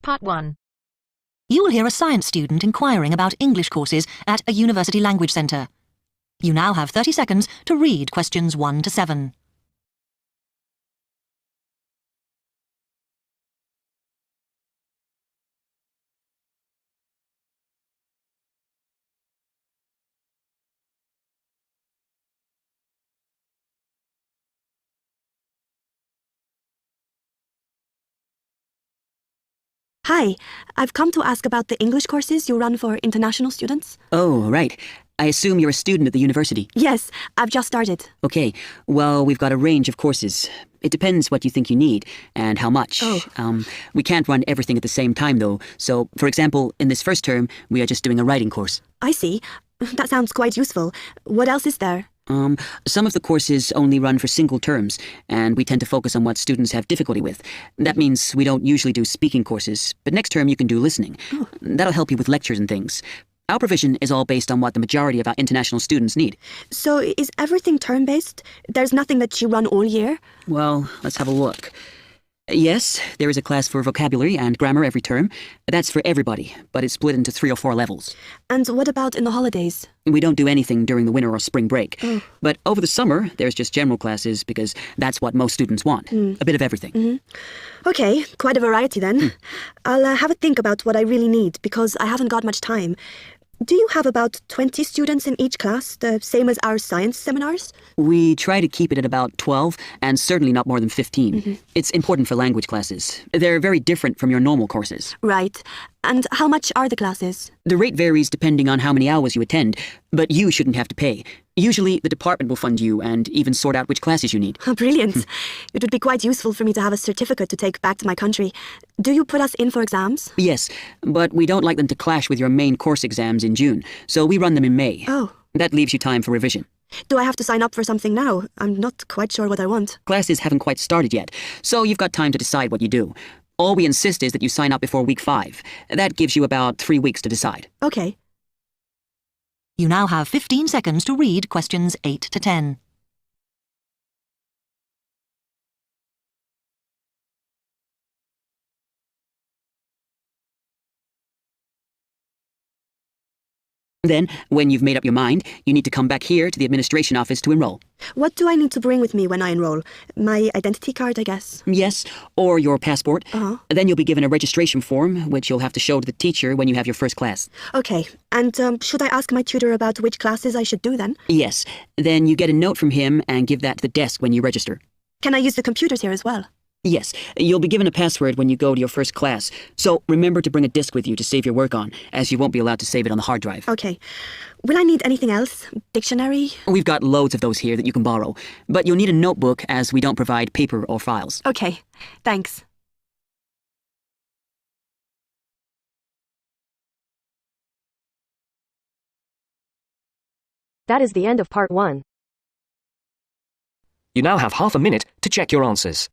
Part 1. You will hear a science student inquiring about English courses at a university language centre. You now have 30 seconds to read questions 1 to 7. Hi, I've come to ask about the English courses you run for international students. Oh, right. I assume you're a student at the university. Yes, I've just started. Okay, well, we've got a range of courses. It depends what you think you need and how much. We can't run everything at the same time, though. So, for example, in this first term, we are just doing a writing course. I see. That sounds quite useful. What else is there? Some of the courses only run for single terms, and we tend to focus on what students have difficulty with. That means we don't usually do speaking courses, but next term you can do listening. Oh. That'll help you with lectures and things. Our provision is all based on what the majority of our international students need. So is everything term-based? There's nothing that you run all year? Well, let's have a look. Yes, there is a class for vocabulary and grammar every term. That's for everybody, but it's split into 3 or 4 levels. And what about in the holidays? We don't do anything during the winter or spring break. Oh. But over the summer, there's just general classes because that's what most students want. A bit of everything. Okay, quite a variety then. I'll have a think about what I really need because I haven't got much time. Do you have about 20 students in each class, the same as our science seminars? We try to keep it at about 12, and certainly not more than 15. It's important for language classes. They're very different from your normal courses. Right. And how much are the classes? The rate varies depending on how many hours you attend, but you shouldn't have to pay. Usually, the department will fund you and even sort out which classes you need. Oh, brilliant. It would be quite useful for me to have a certificate to take back to my country. Do you put us in for exams? Yes, but we don't like them to clash with your main course exams in June, so we run them in May. Oh. That leaves you time for revision. Do I have to sign up for something now? I'm not quite sure what I want. Classes haven't quite started yet, so you've got time to decide what you do. All we insist is that you sign up before week 5. That gives you about 3 weeks to decide. Okay. You now have 15 seconds to read questions 8 to 10. Then, when you've made up your mind, you need to come back here to the administration office to enroll. What do I need to bring with me when I enroll? My identity card, I guess. Yes, or your passport. Uh-huh. Then you'll be given a registration form, which you'll have to show to the teacher when you have your first class. Okay. And should I ask my tutor about which classes I should do then? Yes. Then you get a note from him and give that to the desk when you register. Can I use the computers here as well? Yes. You'll be given a password when you go to your first class. So remember to bring a disk with you to save your work on, as you won't be allowed to save it on the hard drive. Okay. Will I need anything else? Dictionary? We've got loads of those here that you can borrow. But you'll need a notebook as we don't provide paper or files. Okay. Thanks. That is the end of Part 1. You now have half a minute to check your answers.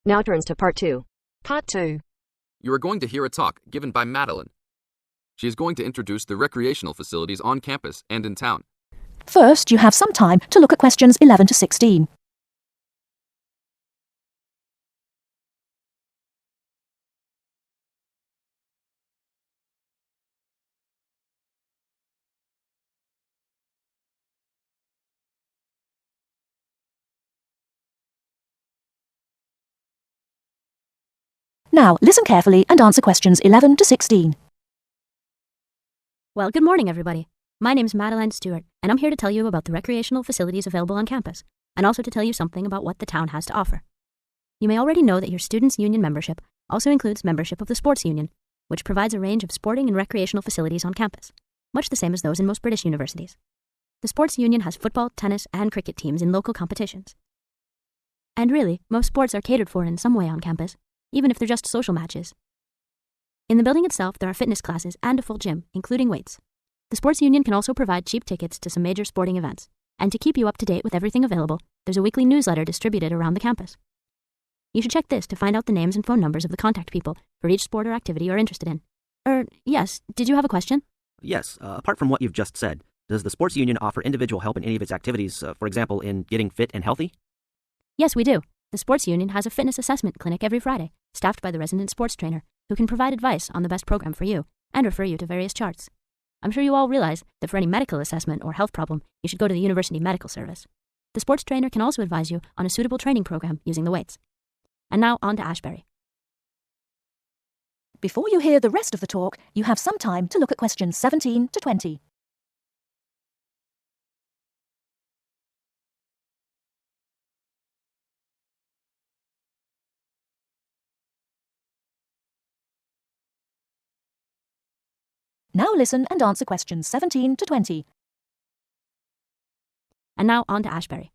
Now turns to Part 2. Part 2. You are going to hear a talk given by Madeline. She is going to introduce the recreational facilities on campus and in town. First, you have some time to look at questions 11 to 16. Now, listen carefully and answer questions 11 to 16. Well, good morning, everybody. My name's Madeline Stewart, and I'm here to tell you about the recreational facilities available on campus, and also to tell you something about what the town has to offer. You may already know that your Students' Union membership also includes membership of the Sports Union, which provides a range of sporting and recreational facilities on campus, much the same as those in most British universities. The Sports Union has football, tennis, and cricket teams in local competitions. And really, most sports are catered for in some way on campus, even if they're just social matches. In the building itself, there are fitness classes and a full gym, including weights. The Sports Union can also provide cheap tickets to some major sporting events. And to keep you up to date with everything available, there's a weekly newsletter distributed around the campus. you should check this to find out the names and phone numbers of the contact people for each sport or activity you're interested in. Yes, did you have a question? Yes, apart from what you've just said, does the sports union offer individual help in any of its activities, for example, in getting fit and healthy? Yes, we do. The sports union has a fitness assessment clinic every Friday, staffed by the resident sports trainer, who can provide advice on the best program for you and refer you to various charts. I'm sure you all realize that for any medical assessment or health problem, you should go to the University Medical Service. The sports trainer can also advise you on a suitable training program using the weights. And now on to Ashbury. Before you hear the rest of the talk, you have some time to look at questions 17 to 20. Now listen and answer questions 17 to 20. And now on to Ashbury.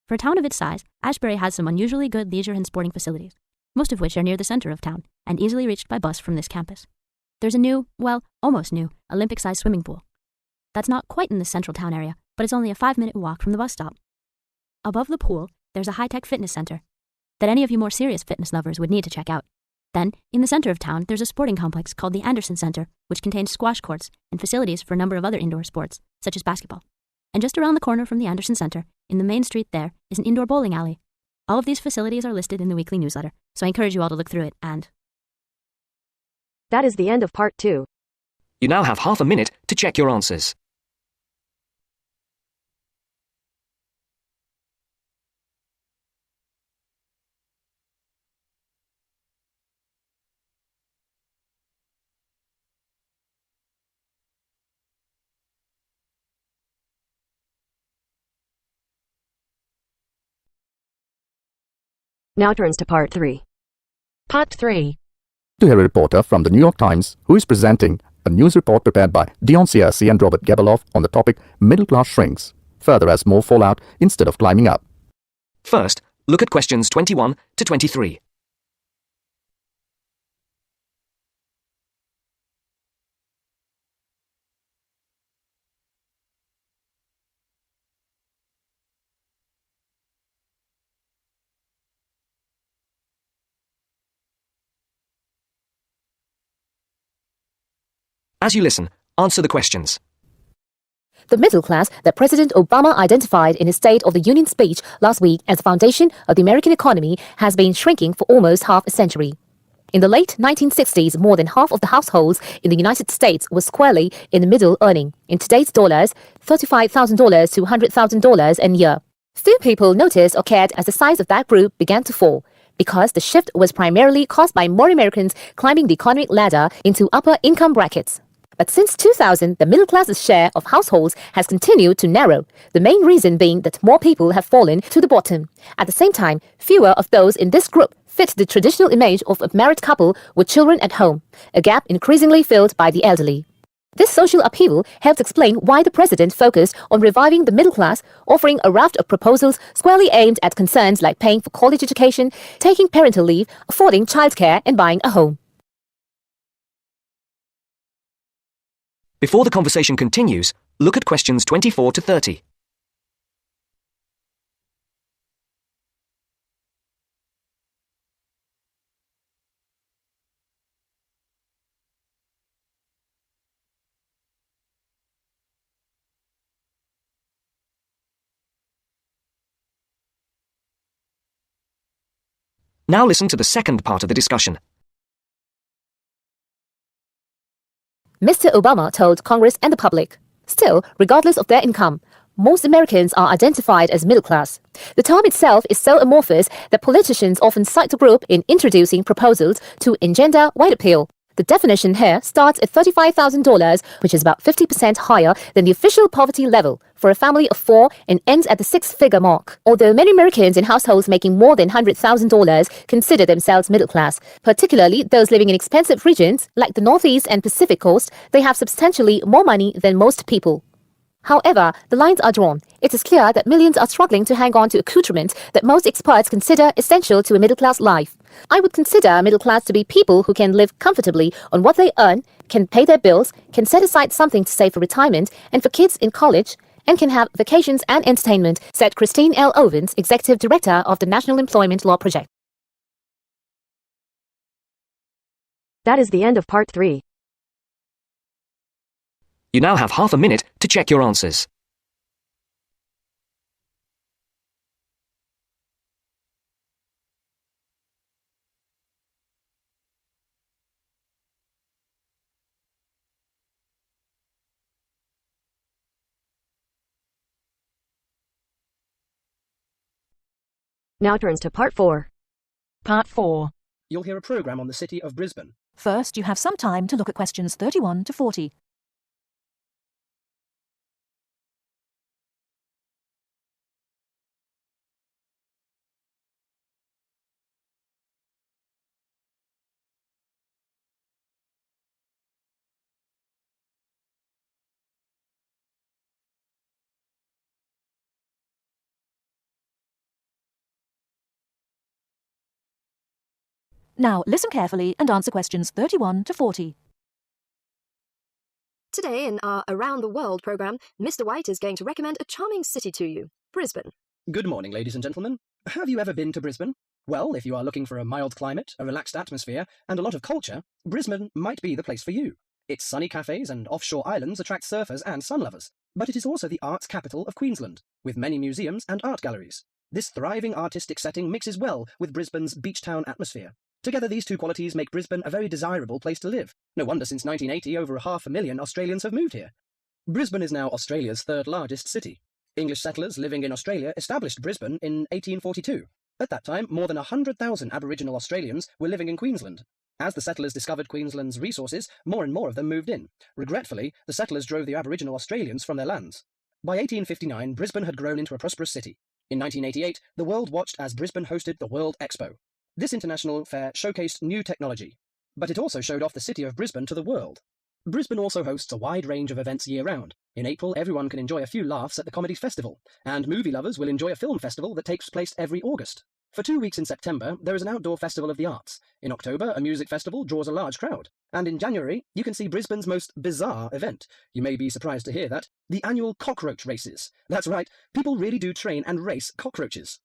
For a town of its size, Ashbury has some unusually good leisure and sporting facilities, most of which are near the center of town and easily reached by bus from this campus. There's a new, well, almost new, Olympic-sized swimming pool. That's not quite in the central town area, but it's only a 5-minute walk from the bus stop. Above the pool, there's a high-tech fitness center that any of you more serious fitness lovers would need to check out. Then, in the center of town, there's a sporting complex called the Anderson Center, which contains squash courts and facilities for a number of other indoor sports, such as basketball. And just around the corner from the Anderson Center, in the main street there, is an indoor bowling alley. All of these facilities are listed in the weekly newsletter, so I encourage you all to look through it and... That is the end of part 2. You now have half a minute to check your answers. Now turns to part 3. Part 3. To hear a reporter from the New York Times who is presenting a news report prepared by Dion Ciarci and Robert Gebeloff on the topic Middle Class Shrinks, further as more fall out instead of climbing up. First, look at questions 21 to 23. As you listen, answer the questions. The middle class that President Obama identified in his State of the Union speech last week as the foundation of the American economy has been shrinking for almost half a century. In the late 1960s, more than half of the households in the United States were squarely in the middle, earning, in today's dollars, $35,000 to $100,000 a year. Few people noticed or cared as the size of that group began to fall, because the shift was primarily caused by more Americans climbing the economic ladder into upper income brackets. But since 2000, the middle class's share of households has continued to narrow, the main reason being that more people have fallen to the bottom. At the same time, fewer of those in this group fit the traditional image of a married couple with children at home, a gap increasingly filled by the elderly. This social upheaval helps explain why the president focused on reviving the middle class, offering a raft of proposals squarely aimed at concerns like paying for college education, taking parental leave, affording childcare, and buying a home. Before the conversation continues, look at questions 24 to 30. Now listen to the second part of the discussion. Mr. Obama told Congress and the public, still, regardless of their income, most Americans are identified as middle class. The term itself is so amorphous that politicians often cite the group in introducing proposals to engender white appeal. The definition here starts at $35,000, which is about 50% higher than the official poverty level for a family of 4 and ends at the 6-figure mark. Although many Americans in households making more than $100,000 consider themselves middle class, particularly those living in expensive regions like the Northeast and Pacific Coast, they have substantially more money than most people. However, the lines are drawn. It is clear that millions are struggling to hang on to accoutrements that most experts consider essential to a middle-class life. I would consider middle class to be people who can live comfortably on what they earn, can pay their bills, can set aside something to save for retirement and for kids in college, and can have vacations and entertainment, said Christine L. Owens, Executive Director of the National Employment Law Project. That is the end of part 3. You now have half a minute to check your answers. Now turns to part 4. Part 4. You'll hear a programme on the city of Brisbane. First, you have some time to look at questions 31 to 40. Now, listen carefully and answer questions 31 to 40. Today in our Around the World program, Mr. White is going to recommend a charming city to you, Brisbane. Good morning, ladies and gentlemen. Have you ever been to Brisbane? Well, if you are looking for a mild climate, a relaxed atmosphere, and a lot of culture, Brisbane might be the place for you. Its sunny cafes and offshore islands attract surfers and sun lovers, but it is also the arts capital of Queensland, with many museums and art galleries. This thriving artistic setting mixes well with Brisbane's beach town atmosphere. Together, these two qualities make Brisbane a very desirable place to live. No wonder since 1980 over 500,000 Australians have moved here. Brisbane is now Australia's third largest city. English settlers living in Australia established Brisbane in 1842. At that time, more than 100,000 Aboriginal Australians were living in Queensland. As the settlers discovered Queensland's resources, more and more of them moved in. Regretfully, the settlers drove the Aboriginal Australians from their lands. By 1859, Brisbane had grown into a prosperous city. In 1988, the world watched as Brisbane hosted the World Expo. This international fair showcased new technology, but it also showed off the city of Brisbane to the world. Brisbane also hosts a wide range of events year-round. In April, everyone can enjoy a few laughs at the Comedy Festival, and movie lovers will enjoy a film festival that takes place every August. For 2 weeks in September, there is an outdoor festival of the arts. In October, a music festival draws a large crowd. And in January, you can see Brisbane's most bizarre event. You may be surprised to hear that. The annual cockroach races. That's right, people really do train and race cockroaches.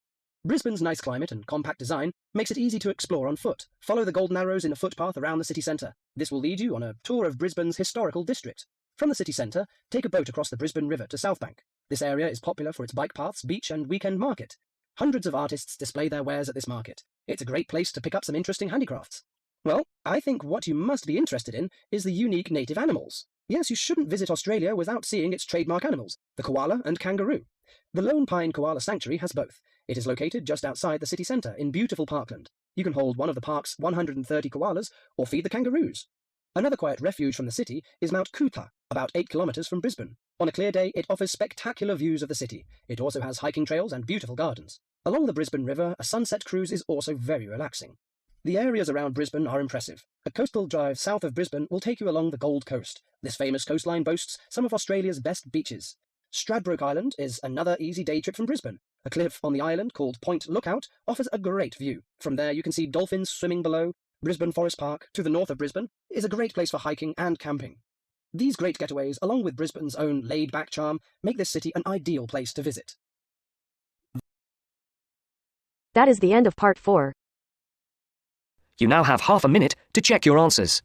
Brisbane's nice climate and compact design makes it easy to explore on foot. Follow the golden arrows in a footpath around the city centre. This will lead you on a tour of Brisbane's historical district. From the city centre, take a boat across the Brisbane River to Southbank. This area is popular for its bike paths, beach and weekend market. Hundreds of artists display their wares at this market. It's a great place to pick up some interesting handicrafts. Well, I think what you must be interested in is the unique native animals. Yes, you shouldn't visit Australia without seeing its trademark animals, the koala and kangaroo. The Lone Pine Koala Sanctuary has both. It is located just outside the city centre in beautiful parkland. You can hold one of the park's 130 koalas or feed the kangaroos. Another quiet refuge from the city is Mount Cootla, about 8 kilometres from Brisbane. On a clear day, it offers spectacular views of the city. It also has hiking trails and beautiful gardens. Along the Brisbane River, a sunset cruise is also very relaxing. The areas around Brisbane are impressive. A coastal drive south of Brisbane will take you along the Gold Coast. This famous coastline boasts some of Australia's best beaches. Stradbroke Island is another easy day trip from Brisbane. A cliff on the island called Point Lookout offers a great view. From there you can see dolphins swimming below. Brisbane Forest Park, to the north of Brisbane, is a great place for hiking and camping. These great getaways, along with Brisbane's own laid-back charm, make this city an ideal place to visit. That is the end of part 4. You now have half a minute to check your answers.